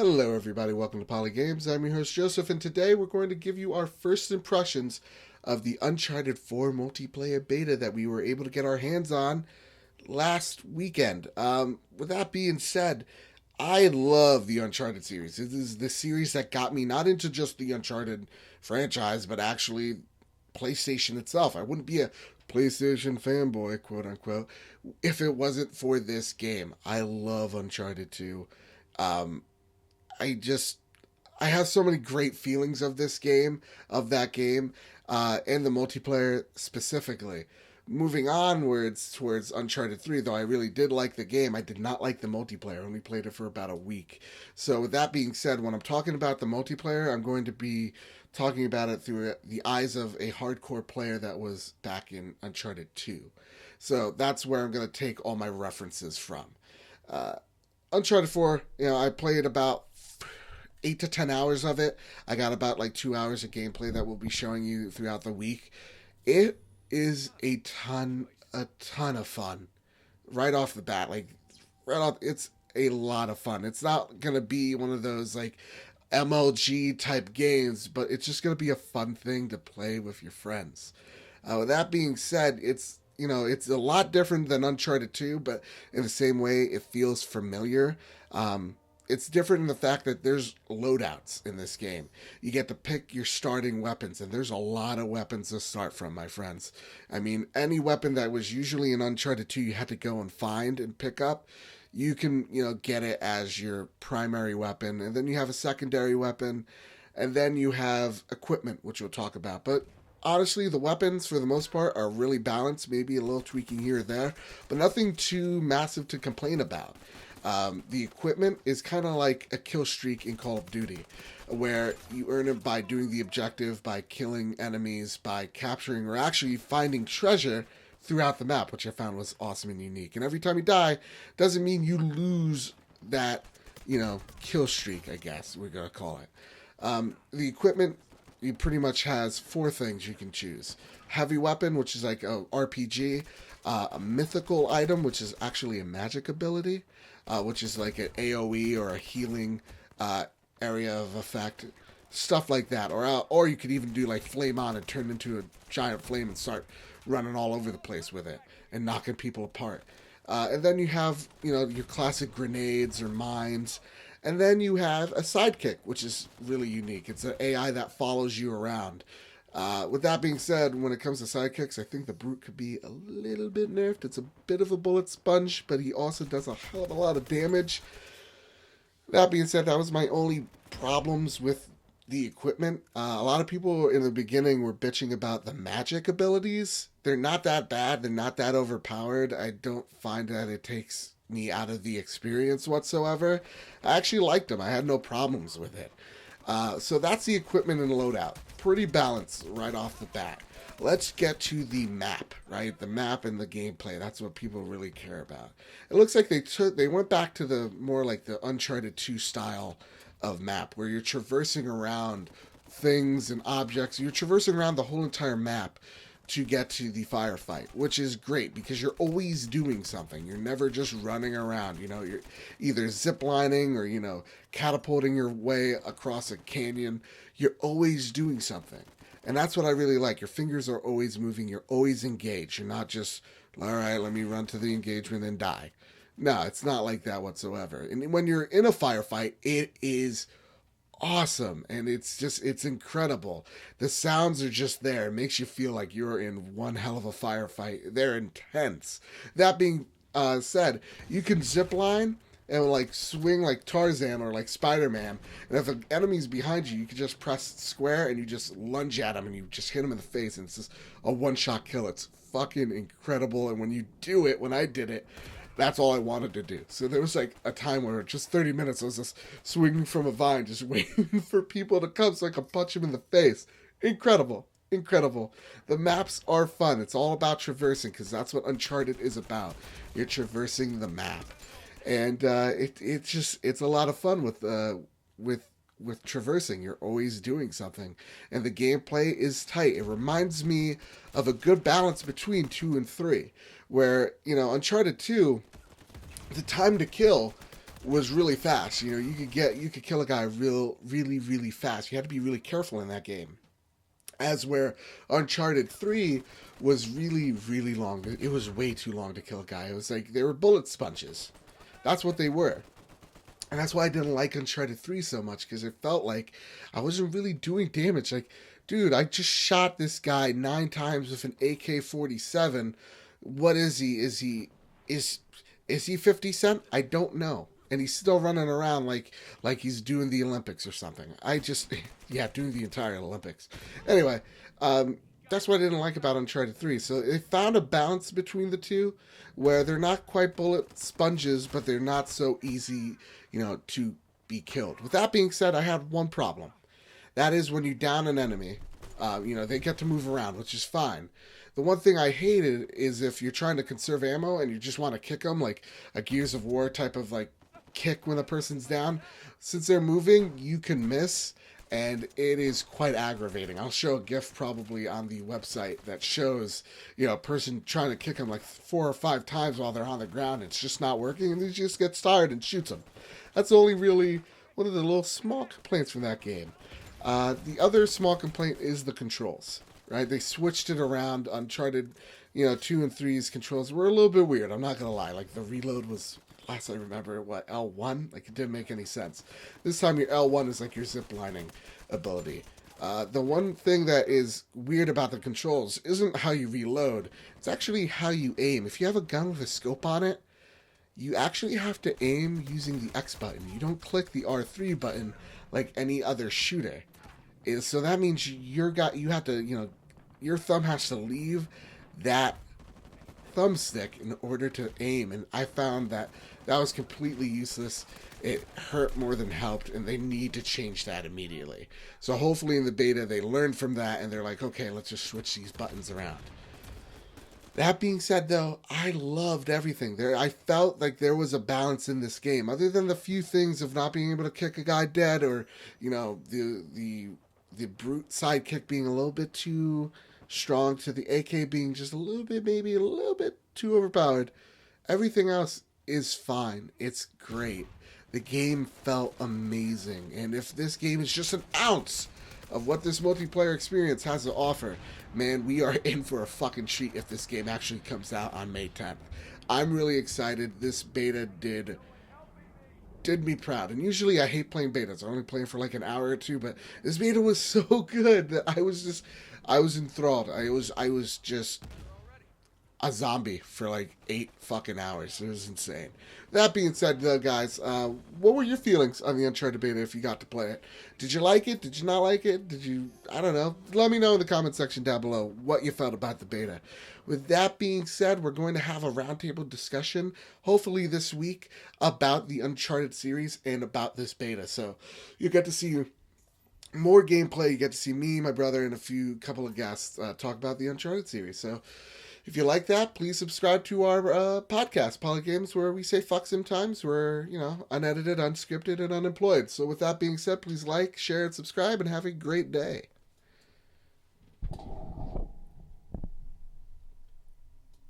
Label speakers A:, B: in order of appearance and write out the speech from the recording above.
A: Hello, everybody. Welcome to Poly Games. I'm your host, Joseph, and today we're going to give you our first impressions of the Uncharted 4 multiplayer beta that we were able to get our hands on last weekend. With that being said, I love the Uncharted series. It is the series that got me not into just the Uncharted franchise, but actually PlayStation itself. I wouldn't be a PlayStation fanboy, quote unquote, if it wasn't for this game. I love Uncharted 2. Um, I just I have so many great feelings of this game, of that game, and the multiplayer specifically. Moving onwards towards Uncharted 3, though I really did like the game, I did not like the multiplayer. I only played it for about a week. So, with that being said, when I'm talking about the multiplayer, I'm going to be talking about it through the eyes of a hardcore player that was back in Uncharted 2. So, that's where I'm going to take all my references from. Uh, Uncharted 4, I played about 8 to 10 hours of it. I got about like 2 hours of gameplay that we'll be showing you throughout the week. It is a ton of fun right off the bat. Like right off, it's a lot of fun. It's not gonna be one of those like MLG type games, but it's just gonna be a fun thing to play with your friends. With that being said, it's a lot different than Uncharted 2, but in the same way, it feels familiar. It's different in the fact that there's loadouts in this game. You get to pick your starting weapons, and there's a lot of weapons to start from, my friends. I mean, any weapon that was usually in Uncharted 2 you had to go and find and pick up, you can, get it as your primary weapon, and then you have a secondary weapon, and then you have equipment, which we'll talk about. But honestly, the weapons, for the most part, are really balanced, maybe a little tweaking here or there, but nothing too massive to complain about. The equipment is kind of like a kill streak in Call of Duty, where you earn it by doing the objective, by killing enemies, by capturing or actually finding treasure throughout the map, which I found was awesome and unique. And every time you die, doesn't mean you lose that, kill streak, I guess we're going to call it. The equipment, you pretty much has four things you can choose. Heavy weapon, which is like a RPG, a mythical item, which is actually a magic ability, which is like an AoE or a healing area of effect, stuff like that. Or you could even do like flame on and turn into a giant flame and start running all over the place with it and knocking people apart. And then you have your classic grenades or mines. And then you have a sidekick, which is really unique. It's an AI that follows you around. With that being said, when it comes to sidekicks, I think the Brute could be a little bit nerfed. It's a bit of a bullet sponge, but he also does a hell of a lot of damage. That being said, that was my only problems with the equipment. A lot of people in the beginning were bitching about the magic abilities. They're not that bad. They're not that overpowered. I don't find that it takes me out of the experience whatsoever. I actually liked them. I had no problems with it. So that's the equipment and loadout. Pretty balanced right off the bat. Let's get to the map, right? The map and the gameplay. That's what people really care about. It looks like they went back to the more like the Uncharted 2 style of map, where you're traversing around things and objects. You're traversing around the whole entire map to get to the firefight, which is great because you're always doing something. You're never just running around. You're either ziplining or, catapulting your way across a canyon. You're always doing something. And that's what I really like. Your fingers are always moving. You're always engaged. You're not just, all right, let me run to the engagement and die. No, it's not like that whatsoever. And when you're in a firefight, it is awesome, and it's incredible. The sounds are just there. It makes you feel like you're in one hell of a firefight. They're intense. That being said, you can zip line and like swing like Tarzan or like Spider-Man, and if an enemy's behind you, you can just press square and you just lunge at him and you just hit him in the face, and it's just a one-shot kill. It's fucking incredible. And when I did it, that's all I wanted to do. So there was like a time where just 30 minutes I was just swinging from a vine, just waiting for people to come so I could punch them in the face. Incredible. Incredible. The maps are fun. It's all about traversing, because that's what Uncharted is about. You're traversing the map. And it's a lot of fun with traversing. You're always doing something. And the gameplay is tight. It reminds me of a good balance between 2 and 3. Where, Uncharted 2, the time to kill was really fast. You know, you could kill a guy really fast. You had to be really careful in that game. As where Uncharted 3 was really long. It was way too long to kill a guy. It was like they were bullet sponges. That's what they were. And that's why I didn't like Uncharted 3 so much, because it felt like I wasn't really doing damage. Like, dude, I just shot this guy 9 times with an AK-47. What is he? Is he 50 Cent? I don't know. And he's still running around like he's doing the Olympics or something. Yeah, doing the entire Olympics. Anyway, that's what I didn't like about Uncharted 3. So they found a balance between the two where they're not quite bullet sponges, but they're not so easy, to be killed. With that being said, I had one problem. That is when you down an enemy, they get to move around, which is fine. The one thing I hated is if you're trying to conserve ammo and you just want to kick them, like a Gears of War type of like kick when the person's down. Since they're moving, you can miss, and it is quite aggravating. I'll show a GIF probably on the website that shows, a person trying to kick them like 4 or 5 times while they're on the ground. It's just not working, and he just gets tired and shoots them. That's only really one of the little small complaints from that game. The other small complaint is the controls, right? They switched it around. Uncharted, 2 and 3's controls were a little bit weird. I'm not going to lie. Like, the reload was, last I remember, L1? Like, it didn't make any sense. This time your L1 is like your ziplining ability. The one thing that is weird about the controls isn't how you reload. It's actually how you aim. If you have a gun with a scope on it, you actually have to aim using the X button. You don't click the R3 button like any other shooter. So that means you have to, your thumb has to leave that thumbstick in order to aim. And I found that was completely useless. It hurt more than helped, and they need to change that immediately. So hopefully in the beta they learned from that, and they're like, okay, let's just switch these buttons around. That being said, though, I loved everything there. I felt like there was a balance in this game, other than the few things of not being able to kick a guy dead, or the brute sidekick being a little bit too strong, to the AK being just maybe a little bit too overpowered. Everything else is fine. It's great. The game felt amazing, and if this game is just an ounce of what this multiplayer experience has to offer, man, we are in for a fucking treat if this game actually comes out on May 10th. I'm really excited. This beta did me proud. And usually I hate playing betas. I only play for like an hour or two, but this beta was so good that I was enthralled. I was just a zombie for like 8 fucking hours. It was insane. That being said, though, guys, what were your feelings on the Uncharted beta if you got to play it? Did you like it? Did you not like it? I don't know. Let me know in the comment section down below what you felt about the beta. With that being said, we're going to have a roundtable discussion, hopefully this week, about the Uncharted series and about this beta. So you get to see more gameplay. You get to see me, my brother, and a couple of guests talk about the Uncharted series. So if you like that, please subscribe to our podcast, Polygames, where we say fuck sometimes. We're, unedited, unscripted, and unemployed. So with that being said, please like, share, and subscribe, and have a great day.